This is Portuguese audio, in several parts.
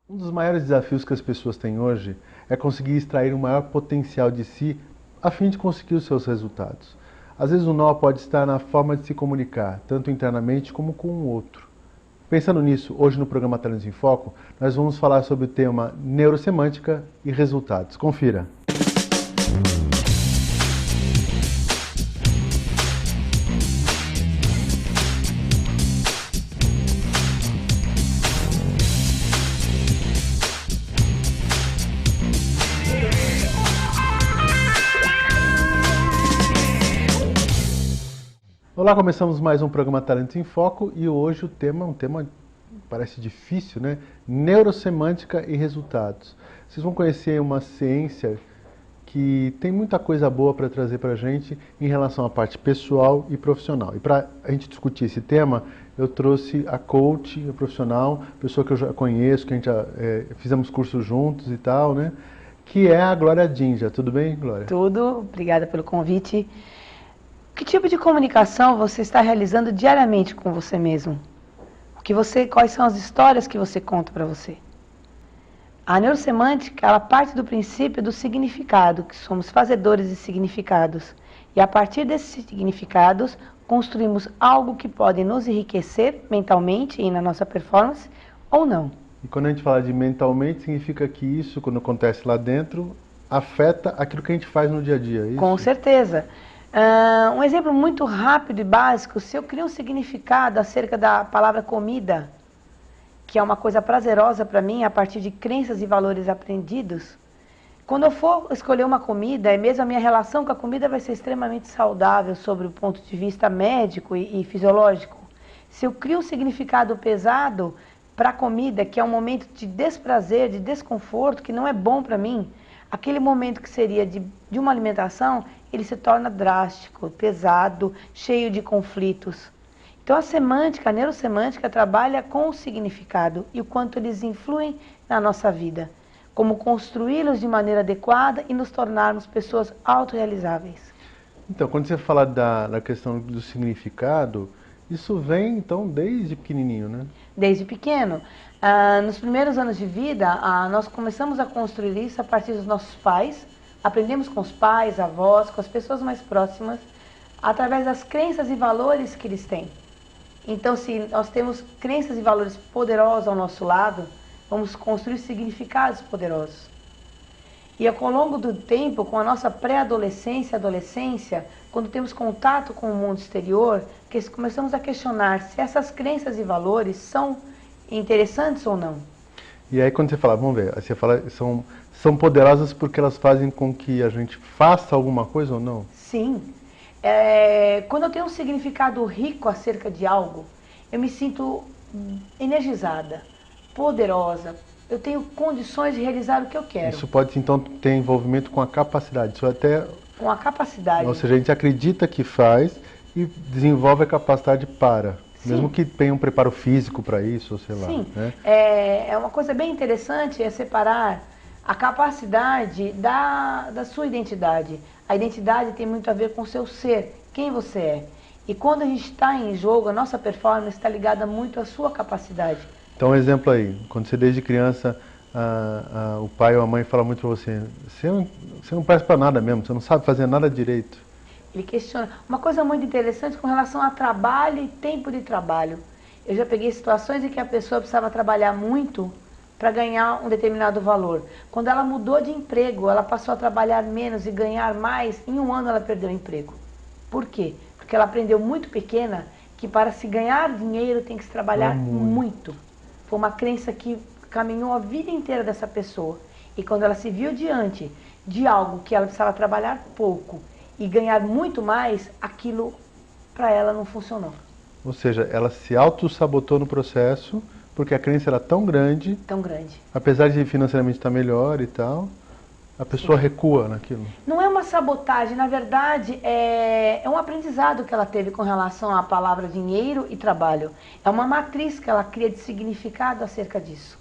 Um dos maiores desafios que as pessoas têm hoje é conseguir extrair o maior potencial de si a fim de conseguir os seus resultados. Às vezes o nó pode estar na forma de se comunicar, tanto internamente como com o outro. Pensando nisso, hoje no programa Talentos em Foco, nós vamos falar sobre o tema neurosemântica e resultados. Confira! Olá, começamos mais um programa Talentos em Foco e hoje o tema é um tema parece difícil, né? Neurosemântica e resultados. Vocês vão conhecer uma ciência que tem muita coisa boa para trazer para a gente em relação à parte pessoal e profissional. E para a gente discutir esse tema, eu trouxe a coach, a profissional, pessoa que eu já conheço, que a gente já fizemos cursos juntos e tal, né? Que é a Glória Dinja. Tudo bem, Glória? Tudo, obrigada pelo convite. Que tipo de comunicação você está realizando diariamente com você mesmo? Quais são as histórias que você conta para você? A neurosemântica, ela parte do princípio do significado, que somos fazedores de significados. E a partir desses significados, construímos algo que pode nos enriquecer mentalmente e na nossa performance ou não. E quando a gente fala de mentalmente, significa que isso, quando acontece lá dentro, afeta aquilo que a gente faz no dia a dia, é isso? Com certeza. Um exemplo muito rápido e básico, se eu crio um significado acerca da palavra comida, que é uma coisa prazerosa para mim, a partir de crenças e valores aprendidos, quando eu for escolher uma comida, e mesmo a minha relação com a comida vai ser extremamente saudável sobre o ponto de vista médico e fisiológico. Se eu crio um significado pesado para a comida, que é um momento de desprazer, de desconforto, que não é bom para mim, aquele momento que seria de uma alimentação, ele se torna drástico, pesado, cheio de conflitos. Então a neurosemântica trabalha com o significado e o quanto eles influem na nossa vida, como construí-los de maneira adequada e nos tornarmos pessoas autorrealizáveis. Então, quando você fala da questão do significado, isso vem, então, desde pequenininho, né? Desde pequeno. Nos primeiros anos de vida, nós começamos a construir isso a partir dos nossos pais, aprendemos com os pais, avós, com as pessoas mais próximas, através das crenças e valores que eles têm. Então, se nós temos crenças e valores poderosos ao nosso lado, vamos construir significados poderosos. E ao longo do tempo, com a nossa pré-adolescência e adolescência, quando temos contato com o mundo exterior, que começamos a questionar se essas crenças e valores são interessantes ou não. E aí quando você fala, vamos ver, você fala, são poderosas porque elas fazem com que a gente faça alguma coisa ou não? Sim. Quando eu tenho um significado rico acerca de algo, eu me sinto energizada, poderosa, eu tenho condições de realizar o que eu quero. Isso pode então ter envolvimento com a capacidade, isso até... Com a capacidade. Ou seja, a gente acredita que faz e desenvolve a capacidade para. Sim. Mesmo que tenha um preparo físico para isso, ou sei lá. Sim, né? É uma coisa bem interessante separar a capacidade da sua identidade. A identidade tem muito a ver com o seu ser, quem você é. E quando a gente está em jogo, a nossa performance está ligada muito à sua capacidade. Então, um exemplo aí, quando você desde criança, o pai ou a mãe fala muito para você, você não presta para nada mesmo, você não sabe fazer nada direito. Ele questiona. Uma coisa muito interessante com relação a trabalho e tempo de trabalho. Eu já peguei situações em que a pessoa precisava trabalhar muito para ganhar um determinado valor. Quando ela mudou de emprego, ela passou a trabalhar menos e ganhar mais, em um ano ela perdeu o emprego. Por quê? Porque ela aprendeu muito pequena que para se ganhar dinheiro tem que se trabalhar muito. Foi uma crença que caminhou a vida inteira dessa pessoa. E quando ela se viu diante de algo que ela precisava trabalhar pouco e ganhar muito mais, aquilo para ela não funcionou. Ou seja, ela se auto-sabotou no processo, porque a crença era tão grande, apesar de financeiramente estar melhor e tal, a pessoa recua naquilo. Não é uma sabotagem, na verdade é um aprendizado que ela teve com relação à palavra dinheiro e trabalho. É uma matriz que ela cria de significado acerca disso.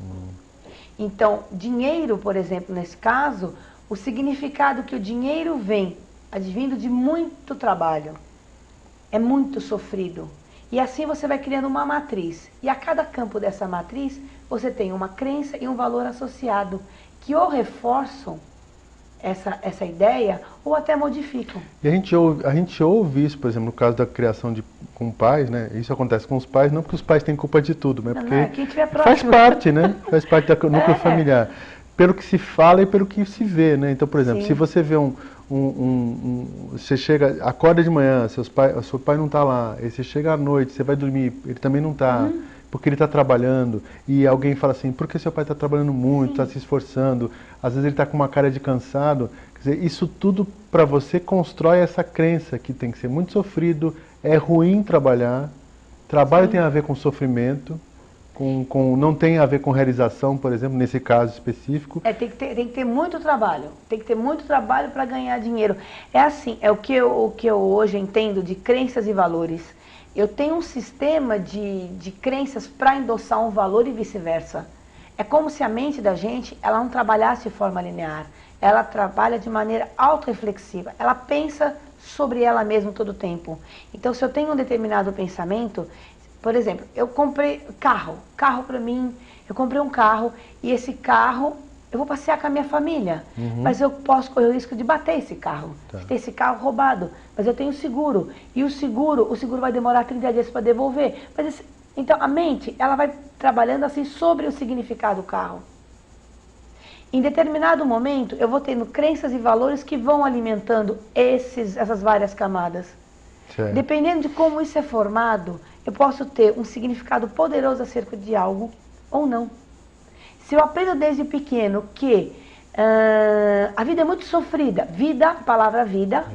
Então, dinheiro, por exemplo, nesse caso, o significado que o dinheiro vem advindo de muito trabalho, é muito sofrido. E assim você vai criando uma matriz. E a cada campo dessa matriz, você tem uma crença e um valor associado, que ou reforçam essa ideia, ou até modificam. E a gente ouve isso, por exemplo, no caso da criação com pais, né? Isso acontece com os pais, não porque os pais têm culpa de tudo, mas porque Quem tiver faz próximo. parte, né? Faz parte do núcleo familiar. Pelo que se fala e pelo que se vê, né? Então, por exemplo, Sim. se você vê você chega, acorda de manhã, seu pai não está lá, aí você chega à noite, você vai dormir, ele também não está, porque ele está trabalhando, e alguém fala assim, por que seu pai está trabalhando muito, está se esforçando, às vezes ele está com uma cara de cansado, quer dizer, isso tudo para você constrói essa crença que tem que ser muito sofrido, é ruim trabalhar, trabalho tem a ver com sofrimento, não tem a ver com realização, por exemplo, nesse caso específico. Tem que ter muito trabalho. Tem que ter muito trabalho para ganhar dinheiro. É assim, é o que eu hoje entendo de crenças e valores. Eu tenho um sistema de crenças para endossar um valor e vice-versa. É como se a mente da gente, ela não trabalhasse de forma linear. Ela trabalha de maneira autorreflexiva. Ela pensa sobre ela mesma todo o tempo. Então, se eu tenho um determinado pensamento, por exemplo, eu comprei carro para mim, eu comprei um carro e esse carro, eu vou passear com a minha família, mas eu posso correr o risco de bater esse carro, de ter esse carro roubado, mas eu tenho seguro, e o seguro vai demorar 30 dias para devolver. Então a mente, ela vai trabalhando assim sobre o significado do carro. Em determinado momento, eu vou tendo crenças e valores que vão alimentando essas várias camadas. Certo. Dependendo de como isso é formado, eu posso ter um significado poderoso acerca de algo ou não. Se eu aprendo desde pequeno que a vida é muito sofrida, vida, a palavra vida,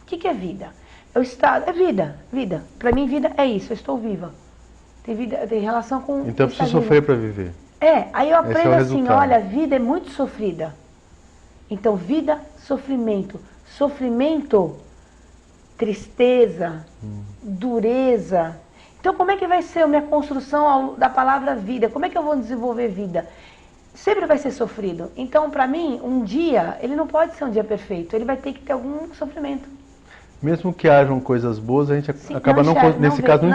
o que é vida? É vida. Para mim, vida é isso, eu estou viva. Tem relação com... Então eu preciso sofrer para viver. Aí eu aprendo assim, resultado. olha, a vida é muito sofrida. Então, vida, sofrimento. Sofrimento, tristeza, dureza. Então, como é que vai ser a minha construção da palavra vida? Como é que eu vou desenvolver vida? Sempre vai ser sofrido. Então, para mim, um dia, ele não pode ser um dia perfeito. Ele vai ter que ter algum sofrimento. Mesmo que hajam coisas boas, a gente acaba não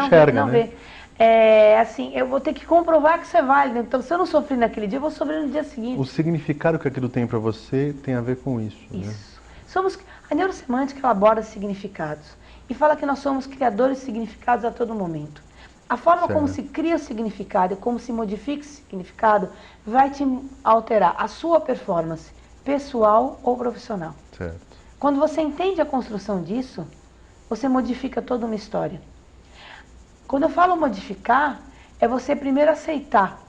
enxerga, né? Vê. Assim, eu vou ter que comprovar que isso é válido. Então, se eu não sofrer naquele dia, eu vou sofrer no dia seguinte. O significado que aquilo tem para você tem a ver com isso. Isso. Né? A neurosemântica ela aborda significados e fala que nós somos criadores de significados a todo momento. A forma como se cria o significado e como se modifica o significado vai te alterar a sua performance pessoal ou profissional. Certo. Quando você entende a construção disso, você modifica toda uma história. Quando eu falo modificar, é você primeiro aceitar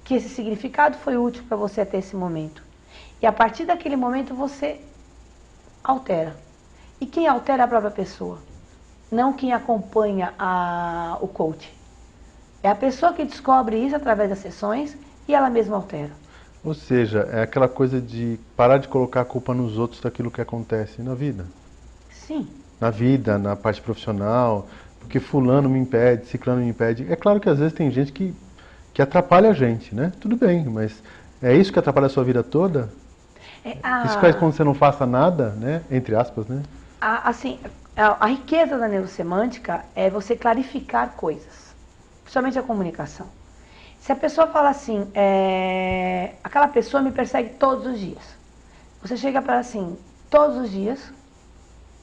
que esse significado foi útil para você até esse momento. E a partir daquele momento você altera. E quem altera é a própria pessoa, não quem acompanha o coach. É a pessoa que descobre isso através das sessões e ela mesma altera. Ou seja, é aquela coisa de parar de colocar a culpa nos outros daquilo que acontece na vida. Sim. Na vida, na parte profissional, porque fulano me impede, ciclano me impede. É claro que às vezes tem gente que atrapalha a gente, né? Tudo bem, mas é isso que atrapalha a sua vida toda? Isso faz quando você não faça nada, né? Entre aspas, né? A riqueza da neurosemântica é você clarificar coisas, principalmente a comunicação. Se a pessoa fala assim, aquela pessoa me persegue todos os dias. Você chega para ela assim, todos os dias,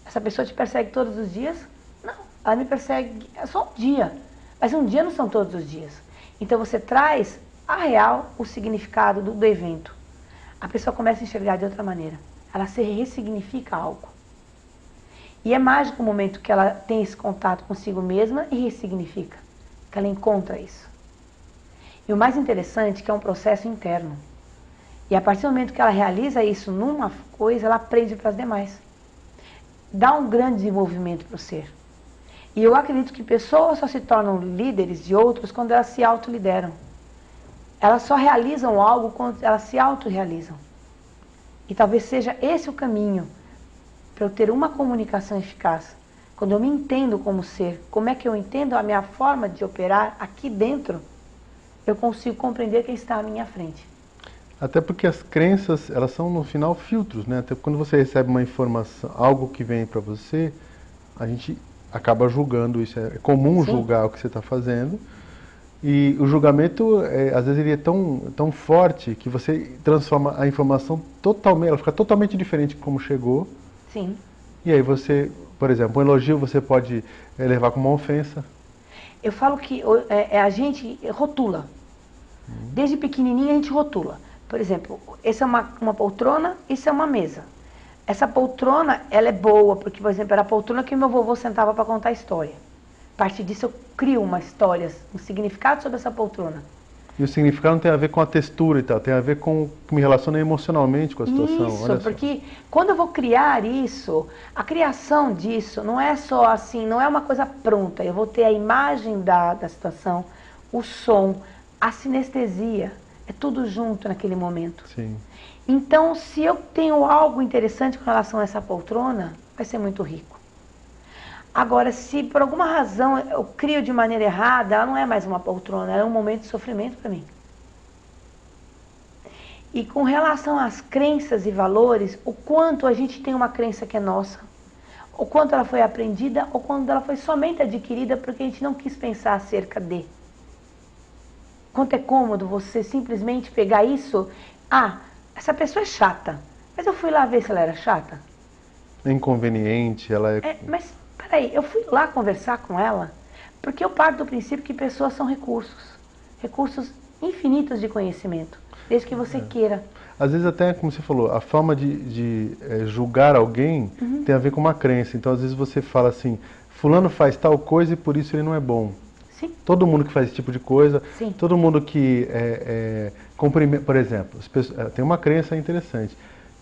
essa pessoa te persegue todos os dias? Não, ela me persegue só um dia, mas um dia não são todos os dias. Então você traz a real, o significado do evento. A pessoa começa a enxergar de outra maneira. Ela se ressignifica algo. E é mágico o momento que ela tem esse contato consigo mesma e ressignifica. Que ela encontra isso. E o mais interessante é que é um processo interno. E a partir do momento que ela realiza isso numa coisa, ela aprende para as demais. Dá um grande desenvolvimento para o ser. E eu acredito que pessoas só se tornam líderes de outros quando elas se autolideram. Elas só realizam algo quando elas se autorrealizam. E talvez seja esse o caminho para eu ter uma comunicação eficaz. Quando eu me entendo como ser, como é que eu entendo a minha forma de operar aqui dentro, eu consigo compreender quem está à minha frente. Até porque as crenças, elas são no final filtros, né? Até quando você recebe uma informação, algo que vem para você, a gente acaba julgando isso. É comum Sim. julgar o que você está fazendo. E o julgamento, às vezes, ele é tão forte que você transforma a informação totalmente, ela fica totalmente diferente de como chegou. Sim. E aí você, por exemplo, um elogio você pode levar como uma ofensa. Eu falo que a gente rotula. Desde pequenininha a gente rotula. Por exemplo, essa é uma poltrona, isso é uma mesa. Essa poltrona, ela é boa, porque, por exemplo, era a poltrona que meu vovô sentava para contar história. A partir disso eu crio uma história, um significado sobre essa poltrona. E o significado não tem a ver com a textura e tal, tem a ver com que me relaciona emocionalmente com a situação. Isso, olha só. porque quando eu vou criar isso, a criação disso não é só assim, não é uma coisa pronta. Eu vou ter a imagem da situação, o som, a sinestesia, é tudo junto naquele momento. Sim. Então, se eu tenho algo interessante com relação a essa poltrona, vai ser muito rico. Agora, se por alguma razão eu crio de maneira errada, ela não é mais uma poltrona, ela é um momento de sofrimento para mim. E com relação às crenças e valores, o quanto a gente tem uma crença que é nossa, o quanto ela foi aprendida, ou quando ela foi somente adquirida porque a gente não quis pensar acerca de. Quanto é cômodo você simplesmente pegar isso, essa pessoa é chata, mas eu fui lá ver se ela era chata. É inconveniente, ela é... Mas, peraí, eu fui lá conversar com ela, porque eu parto do princípio que pessoas são recursos infinitos de conhecimento, desde que você queira. Às vezes até, como você falou, a forma de julgar alguém tem a ver com uma crença. Então, às vezes você fala assim, fulano faz tal coisa e por isso ele não é bom. Sim. Todo mundo que faz esse tipo de coisa, Sim. todo mundo que cumprimenta, por exemplo, tem uma crença interessante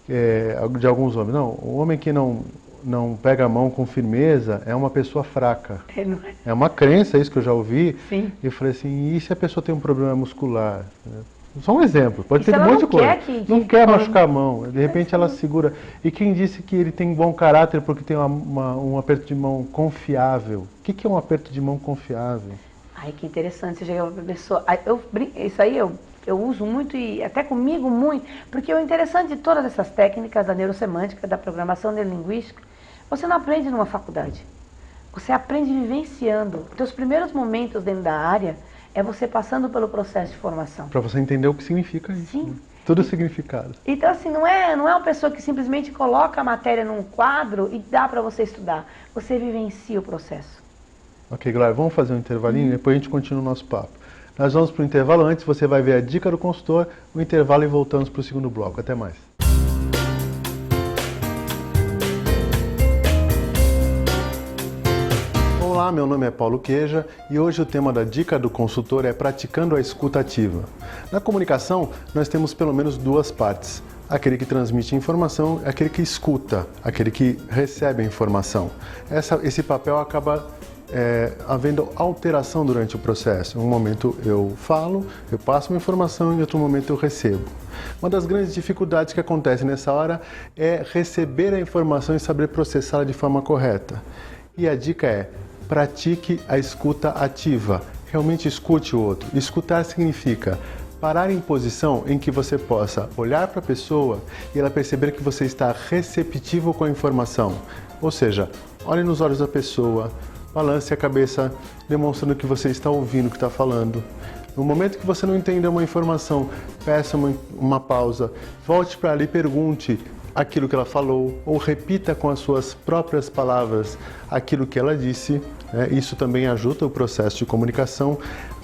de alguns homens. Não, o homem que não pega a mão com firmeza é uma pessoa fraca. É uma crença, isso que eu já ouvi. Sim. E eu falei assim, e se a pessoa tem um problema muscular? Só um exemplo, pode ter um monte de coisa. Não quer machucar a mão, de repente ela segura. E quem disse que ele tem bom caráter porque tem um aperto de mão confiável? O que é um aperto de mão confiável? Ai, que interessante, você chega para a pessoa. Isso aí eu uso muito e até comigo muito, porque o interessante de todas essas técnicas da neurosemântica, da programação neurolinguística, você não aprende numa faculdade. Você aprende vivenciando. Os seus primeiros momentos dentro da área é você passando pelo processo de formação. Para você entender o que significa isso. Sim. Né? Tudo significado. Então, assim, não é uma pessoa que simplesmente coloca a matéria num quadro e dá para você estudar. Você vivencia o processo. Ok, galera, vamos fazer um intervalinho e depois a gente continua o nosso papo. Nós vamos para o intervalo. Antes você vai ver a dica do consultor, o intervalo e voltamos para o segundo bloco. Até mais. Olá, meu nome é Paulo Queja e hoje o tema da dica do consultor é praticando a escuta ativa. Na comunicação, nós temos pelo menos duas partes. Aquele que transmite informação e aquele que escuta, aquele que recebe a informação. Esse papel acaba havendo alteração durante o processo. Em um momento eu falo, eu passo uma informação e em outro momento eu recebo. Uma das grandes dificuldades que acontece nessa hora é receber a informação e saber processá-la de forma correta. E a dica é: pratique a escuta ativa. Realmente escute o outro. Escutar significa parar em posição em que você possa olhar para a pessoa e ela perceber que você está receptivo com a informação. Ou seja, olhe nos olhos da pessoa, balance a cabeça, demonstrando que você está ouvindo o que está falando. No momento que você não entender uma informação, peça uma pausa, volte para ali e pergunte aquilo que ela falou, ou repita com as suas próprias palavras aquilo que ela disse. Isso também ajuda o processo de comunicação.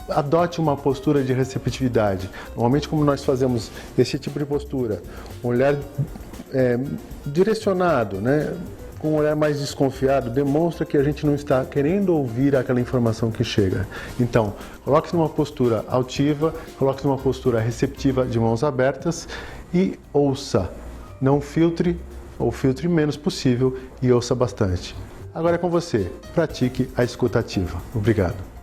Adote uma postura de receptividade. Normalmente, como nós fazemos esse tipo de postura, um olhar direcionado, com um olhar mais desconfiado, demonstra que a gente não está querendo ouvir aquela informação que chega. Então, coloque-se numa postura altiva, coloque-se numa postura receptiva de mãos abertas e ouça. Não filtre, ou filtre menos possível e ouça bastante. Agora é com você. Pratique a escuta ativa. Obrigado.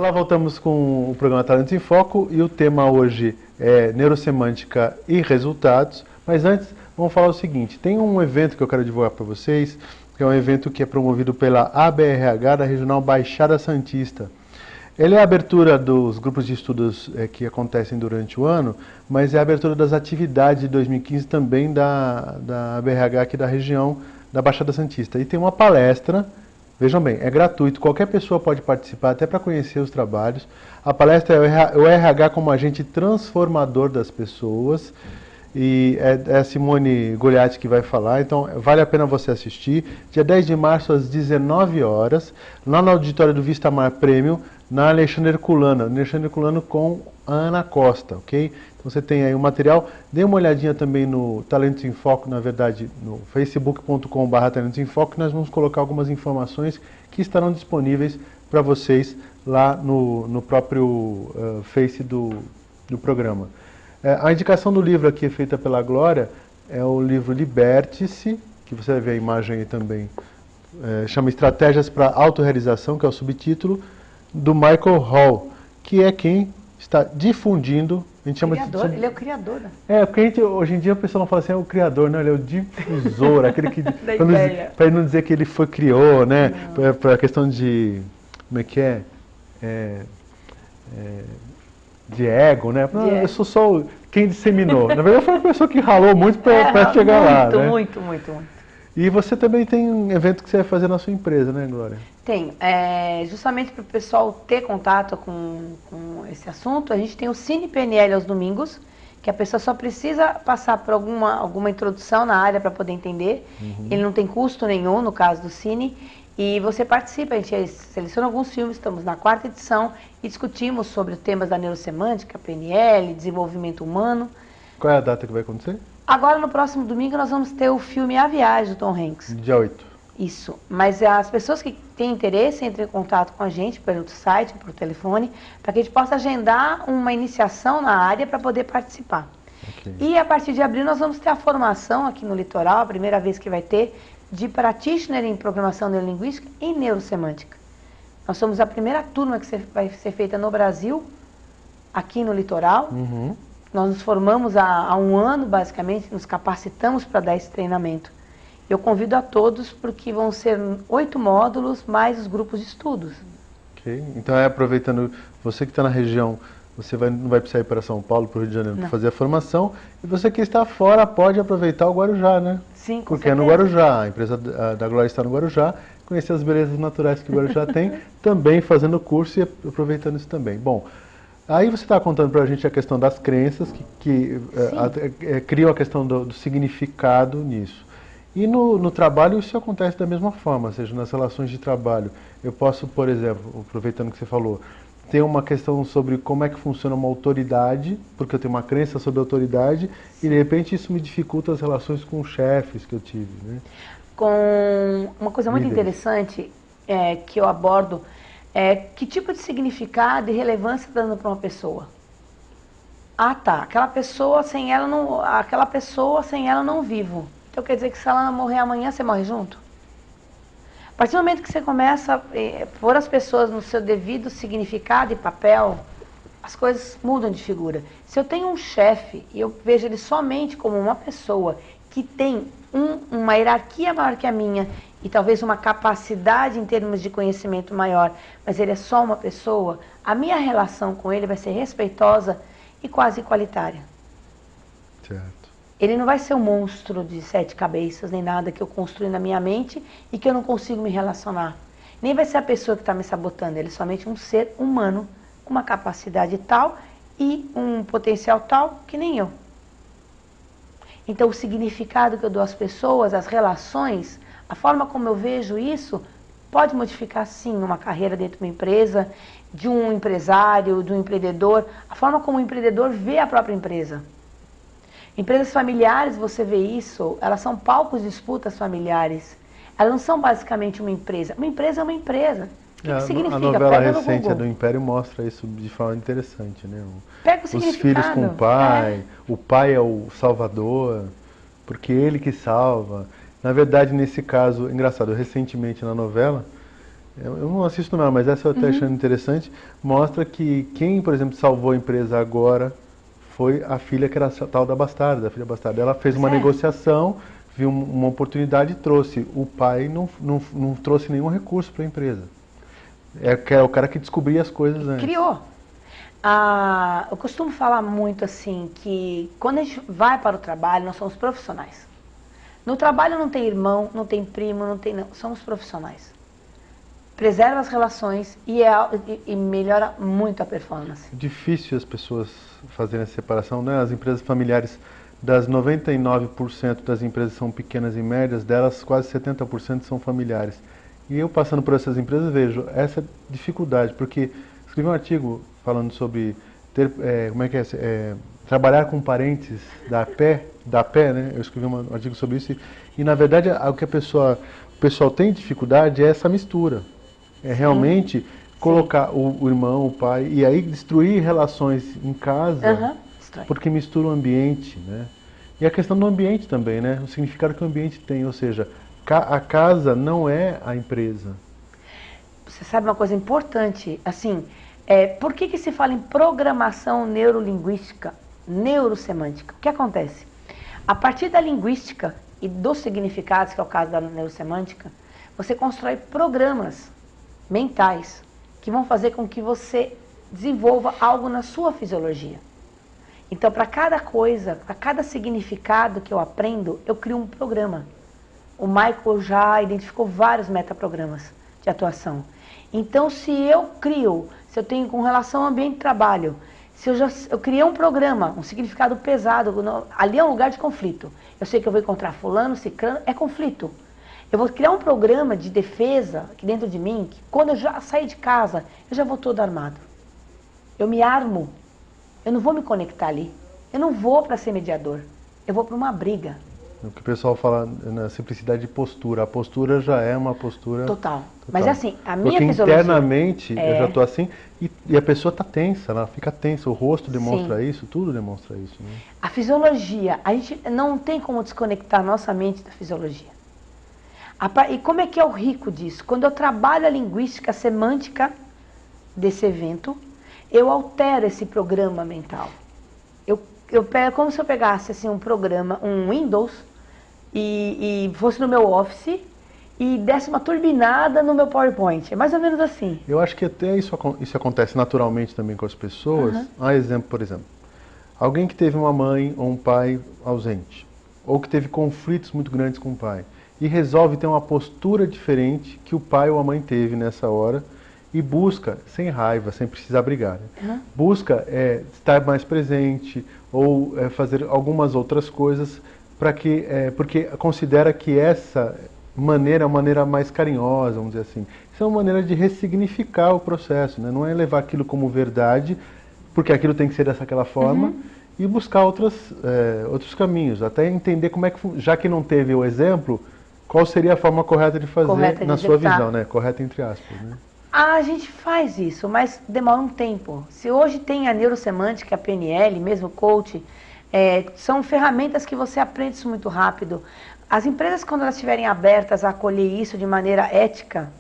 Olá, voltamos com o programa Talentos em Foco e o tema hoje é Neurosemântica e Resultados. Mas antes, vamos falar o seguinte, tem um evento que eu quero divulgar para vocês, que é um evento que é promovido pela ABRH da Regional Baixada Santista. Ele é a abertura dos grupos de estudos que acontecem durante o ano, mas é a abertura das atividades de 2015 também da ABRH aqui da região da Baixada Santista. E tem uma palestra. Vejam bem, é gratuito, qualquer pessoa pode participar, até para conhecer os trabalhos. A palestra é o RH como agente transformador das pessoas, e é a Simone Goliatti que vai falar, então vale a pena você assistir. Dia 10 de março, às 19 horas, lá no auditório do Vista Mar Prêmio, na Alexandre Herculano com a Ana Costa, ok? Então você tem aí o material, dê uma olhadinha também no Talentos em Foco, na verdade, no facebook.com/Talentos em Foco, nós vamos colocar algumas informações que estarão disponíveis para vocês lá no próprio Face do programa. A indicação do livro aqui feita pela Glória é o livro Liberte-se, que você vai ver a imagem aí também, chama Estratégias para Autorrealização, que é o subtítulo, do Michael Hall, que é quem está difundindo, a gente chama de... Ele é o criador, né? Porque hoje em dia o pessoal não fala assim, é o criador, não, ele é o difusor, aquele que... para ele não dizer que ele criou, né? Para a questão de... Como é que é? De ego, né? Não, eu sou só quem disseminou. Na verdade, foi uma pessoa que ralou muito para chegar lá, né? Muito. E você também tem um evento que você vai fazer na sua empresa, né, Glória? Tem. Justamente para o pessoal ter contato com esse assunto, a gente tem o Cine PNL aos domingos, que a pessoa só precisa passar por alguma introdução na área para poder entender. Ele não tem custo nenhum, no caso do Cine. E você participa, a gente seleciona alguns filmes, estamos na 4ª edição e discutimos sobre temas da neurosemântica, PNL, desenvolvimento humano. Qual é a data que vai acontecer? Agora, no próximo domingo, nós vamos ter o filme A Viagem, do Tom Hanks. Dia 8. Isso. Mas as pessoas que têm interesse entrem em contato com a gente pelo site, por telefone, para que a gente possa agendar uma iniciação na área para poder participar. Okay. E a partir de abril nós vamos ter a formação aqui no Litoral, a primeira vez que vai ter, de practitioner em programação neurolinguística e neurosemântica. Nós somos a primeira turma que vai ser feita no Brasil, aqui no Litoral. Nós nos formamos há um ano, basicamente, nos capacitamos para dar esse treinamento. Eu convido a todos, porque vão ser 8 módulos, mais os grupos de estudos. Ok. Então, aproveitando, você que está na região, você não vai precisar ir para São Paulo, para o Rio de Janeiro, para fazer a formação. E você que está fora pode aproveitar o Guarujá, né? Sim, com Porque certeza. É no Guarujá, a empresa da Glória está no Guarujá, conhecer as belezas naturais que o Guarujá tem, também fazendo o curso e aproveitando isso também. Bom, aí você está contando para a gente a questão das crenças, que criam a questão do significado nisso. E no trabalho isso acontece da mesma forma, ou seja, nas relações de trabalho. Eu posso, por exemplo, aproveitando que você falou, ter uma questão sobre como é que funciona uma autoridade, porque eu tenho uma crença sobre autoridade, e de repente isso me dificulta as relações com os chefes que eu tive, né? Com uma coisa muito interessante que eu abordo é que tipo de significado e relevância está dando para uma pessoa. Ah, tá, aquela pessoa sem ela não vivo. Então quer dizer que se ela morrer amanhã, você morre junto? A partir do momento que você começa a pôr as pessoas no seu devido significado e papel, as coisas mudam de figura. Se eu tenho um chefe e eu vejo ele somente como uma pessoa que tem uma hierarquia maior que a minha e talvez uma capacidade em termos de conhecimento maior, mas ele é só uma pessoa, a minha relação com ele vai ser respeitosa e quase igualitária. Certo. Ele não vai ser um monstro de 7 cabeças, nem nada que eu construí na minha mente e que eu não consigo me relacionar. Nem vai ser a pessoa que está me sabotando, ele é somente um ser humano com uma capacidade tal e um potencial tal que nem eu. Então o significado que eu dou às pessoas, as relações, a forma como eu vejo isso, pode modificar sim uma carreira dentro de uma empresa, de um empresário, de um empreendedor, a forma como o empreendedor vê a própria empresa. Empresas familiares, você vê isso, elas são palcos de disputas familiares. Elas não são basicamente uma empresa. Uma empresa é uma empresa. O que significa? A novela recente do Império mostra isso de forma interessante, né? Pega o Os significado. filhos com o pai é o salvador, porque ele que salva. Na verdade, nesse caso, engraçado, recentemente na novela, Eu não assisto não, mas essa eu até achando interessante, mostra que quem, por exemplo, salvou a empresa agora foi a filha que era a tal da bastarda, a filha bastarda. Ela fez uma negociação, viu uma oportunidade e trouxe. O pai não trouxe nenhum recurso para a empresa. É o cara que descobria as coisas antes. Criou. Eu costumo falar muito assim, que quando a gente vai para o trabalho, nós somos profissionais. No trabalho não tem irmão, não tem primo, não, somos profissionais. Preserva as relações e melhora muito a performance. É difícil as pessoas fazerem essa separação, né? As empresas familiares, das 99% das empresas são pequenas e médias, delas quase 70% são familiares. E eu passando por essas empresas vejo essa dificuldade, porque escrevi um artigo falando sobre trabalhar com parentes da pé, né? Eu escrevi um artigo sobre isso e na verdade o que o pessoal tem dificuldade é essa mistura. É realmente colocar o irmão, o pai, e aí destruir relações em casa, porque mistura o ambiente, né? E a questão do ambiente também, né? O significado que o ambiente tem, ou seja, a casa não é a empresa. Você sabe uma coisa importante, assim, por que se fala em programação neurolinguística, neurosemântica? O que acontece? A partir da linguística e dos significados, que é o caso da neurosemântica, você constrói programas mentais que vão fazer com que você desenvolva algo na sua fisiologia. Então, para cada coisa, para cada significado que eu aprendo, eu crio um programa. O Michael já identificou vários metaprogramas de atuação. Então, se eu tenho com relação ao ambiente de trabalho, se eu criei um programa, um significado pesado, ali é um lugar de conflito. Eu sei que eu vou encontrar fulano, ciclano, é conflito. Eu vou criar um programa de defesa aqui dentro de mim, que quando eu já sair de casa, eu já vou todo armado. Eu me armo. Eu não vou me conectar ali. Eu não vou para ser mediador. Eu vou para uma briga. O que o pessoal fala na simplicidade de postura. A postura já é uma postura... Total. Mas assim, a minha Porque fisiologia... internamente eu já estou assim e a pessoa está tensa, ela fica tensa. O rosto demonstra isso, tudo demonstra isso. Né? A fisiologia, a gente não tem como desconectar nossa mente da fisiologia. E como é que é o rico disso? Quando eu trabalho a linguística a semântica desse evento, eu altero esse programa mental. Eu pego como se eu pegasse assim, um programa, um Windows, e fosse no meu Office e desse uma turbinada no meu PowerPoint. É mais ou menos assim. Eu acho que até isso acontece naturalmente também com as pessoas. Por exemplo, alguém que teve uma mãe ou um pai ausente, ou que teve conflitos muito grandes com o pai, e resolve ter uma postura diferente que o pai ou a mãe teve nessa hora e busca, sem raiva, sem precisar brigar, né? Busca estar mais presente ou fazer algumas outras coisas porque considera que essa maneira é uma maneira mais carinhosa, vamos dizer assim. Isso é uma maneira de ressignificar o processo, né? Não é levar aquilo como verdade, porque aquilo tem que ser daquela forma, e buscar outros caminhos, até entender como é que, já que não teve o exemplo, qual seria a forma correta de fazer na sua visão, né? Correta entre aspas, né? A gente faz isso, mas demora um tempo. Se hoje tem a neurosemântica, a PNL, mesmo o coach, são ferramentas que você aprende isso muito rápido. As empresas, quando elas estiverem abertas a acolher isso de maneira ética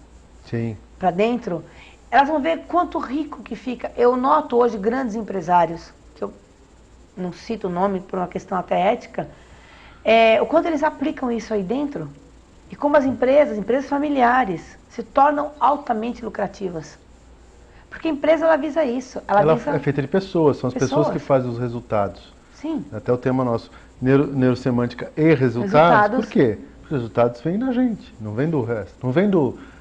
para dentro, elas vão ver quanto rico que fica. Eu noto hoje grandes empresários, que eu não cito o nome por uma questão até ética, o quanto eles aplicam isso aí dentro. E como as empresas familiares, se tornam altamente lucrativas. Porque a empresa, ela visa isso. Ela é feita de pessoas, são as pessoas que fazem os resultados. Sim. Até o tema nosso, neurosemântica e resultados. Por quê? Porque os resultados vêm da gente, não vem do resto. Não vem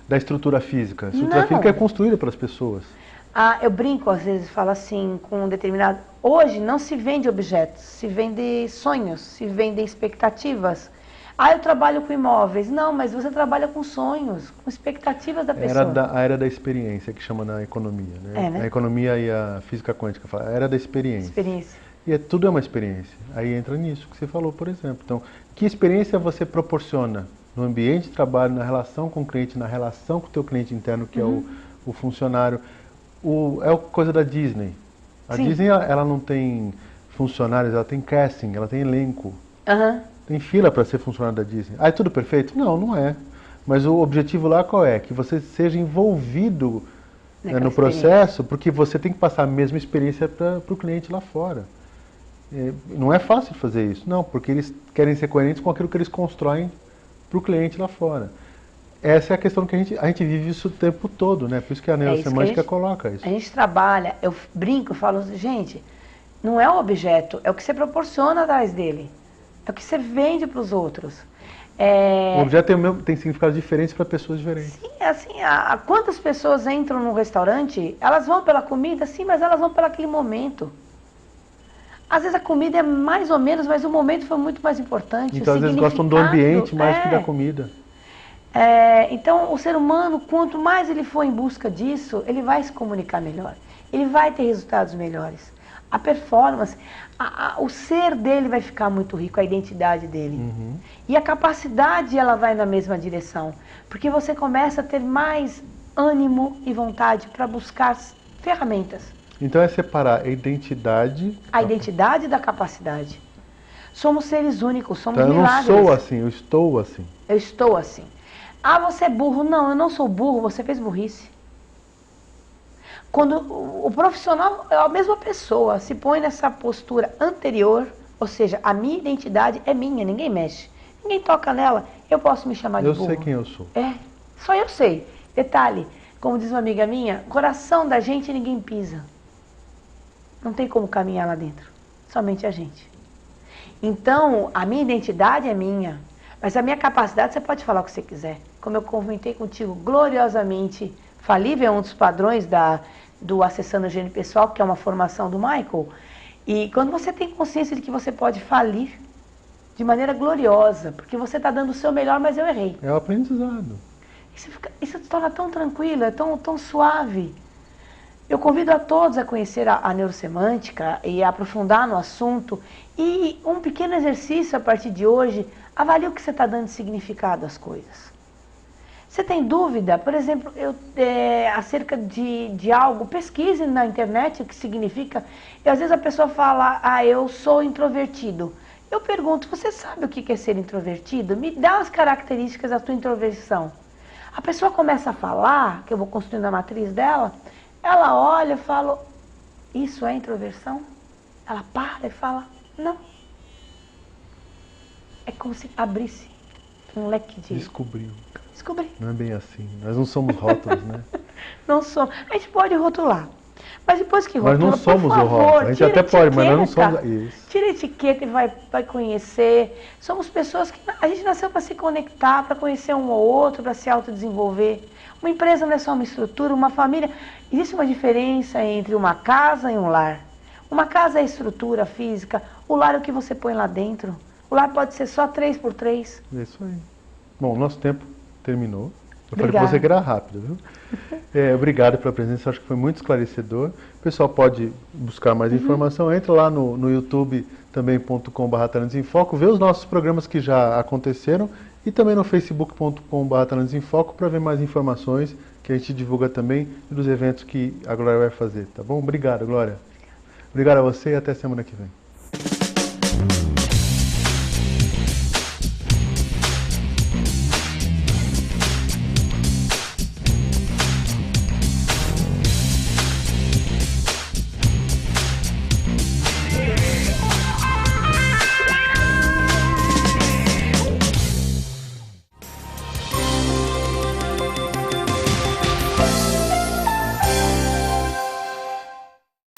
da estrutura física. A estrutura física é construída pelas pessoas. Eu brinco, às vezes, falo assim, com um determinado... Hoje não se vende objetos, se vende sonhos, se vendem expectativas. Eu trabalho com imóveis. Não, mas você trabalha com sonhos, com expectativas da pessoa. A era da experiência, que chama na economia, né? Né? A economia e a física quântica fala, a era da experiência. E tudo é uma experiência. Aí entra nisso que você falou, por exemplo. Então, que experiência você proporciona no ambiente de trabalho, na relação com o cliente, na relação com o teu cliente interno, que é o funcionário? É a coisa da Disney. A Disney, ela não tem funcionários, ela tem casting, ela tem elenco. Tem fila para ser funcionário da Disney. É tudo perfeito? Não, não é. Mas o objetivo lá qual é? Que você seja envolvido no experiência. processo, porque você tem que passar a mesma experiência para o cliente lá fora. Não é fácil fazer isso, não, porque eles querem ser coerentes com aquilo que eles constroem para o cliente lá fora. Essa é a questão que a gente vive isso o tempo todo, né? Por isso que a neurosemântica coloca isso. A gente trabalha, eu brinco, falo, gente, não é o objeto, é o que você proporciona atrás dele. É o que você vende para os outros. O objeto tem significados diferentes para pessoas diferentes. Sim, assim, quantas pessoas entram num restaurante, elas vão pela comida, sim, mas elas vão pelo aquele momento. Às vezes a comida é mais ou menos, mas o momento foi muito mais importante. Então, às vezes gostam do ambiente mais que da comida. Então, o ser humano, quanto mais ele for em busca disso, ele vai se comunicar melhor. Ele vai ter resultados melhores. A performance, o ser dele vai ficar muito rico, a identidade dele. Uhum. E a capacidade, ela vai na mesma direção. Porque você começa a ter mais ânimo e vontade para buscar ferramentas. Então é separar a identidade... A identidade da capacidade. Somos seres únicos, somos então, milagres. Eu não sou assim, eu estou assim. Eu estou assim. Ah, você é burro. Não, eu não sou burro, você fez burrice. Quando o profissional é a mesma pessoa, se põe nessa postura anterior, ou seja, a minha identidade é minha, ninguém mexe. Ninguém toca nela, eu posso me chamar de burro. Eu sei quem eu sou. Só eu sei. Detalhe, como diz uma amiga minha, coração da gente ninguém pisa. Não tem como caminhar lá dentro, somente a gente. Então, a minha identidade é minha, mas a minha capacidade você pode falar o que você quiser. Como eu comentei contigo, gloriosamente falível é um dos padrões do Acessando o Gênio Pessoal, que é uma formação do Michael. E quando você tem consciência de que você pode falir de maneira gloriosa, porque você está dando o seu melhor, mas eu errei. É o aprendizado. Isso te torna tão tranquilo, é tão suave. Eu convido a todos a conhecer a neurosemântica e a aprofundar no assunto. E um pequeno exercício a partir de hoje, avalie o que você está dando de significado às coisas. Você tem dúvida, por exemplo, acerca de algo, pesquise na internet o que significa. E às vezes a pessoa fala, eu sou introvertido. Eu pergunto, você sabe o que é ser introvertido? Me dá as características da sua introversão. A pessoa começa a falar, que eu vou construindo a matriz dela, ela olha e fala, isso é introversão? Ela para e fala, não. É como se abrisse um leque de... Descobri. Não é bem assim. Nós não somos rótulos, né? Não somos. A gente pode rotular. Mas depois que rotula, nós não somos por favor, o rótulo. A gente até pode, mas nós não somos isso. Tira a etiqueta e vai conhecer. Somos pessoas que... A gente nasceu para se conectar, para conhecer um ou outro, para se autodesenvolver. Uma empresa não é só uma estrutura, uma família. Existe uma diferença entre uma casa e um lar. Uma casa é a estrutura física, o lar é o que você põe lá dentro. O lar pode ser só 3x3. É isso aí. Bom, o nosso tempo terminou. Eu falei para você que era rápido, viu? Obrigado pela presença, acho que foi muito esclarecedor. O pessoal pode buscar mais informação, entra lá no YouTube também.com/Talentos em Foco, vê os nossos programas que já aconteceram e também no facebook.com/Talentos em Foco para ver mais informações que a gente divulga também dos eventos que a Glória vai fazer, tá bom? Obrigado, Glória. Obrigado a você e até semana que vem.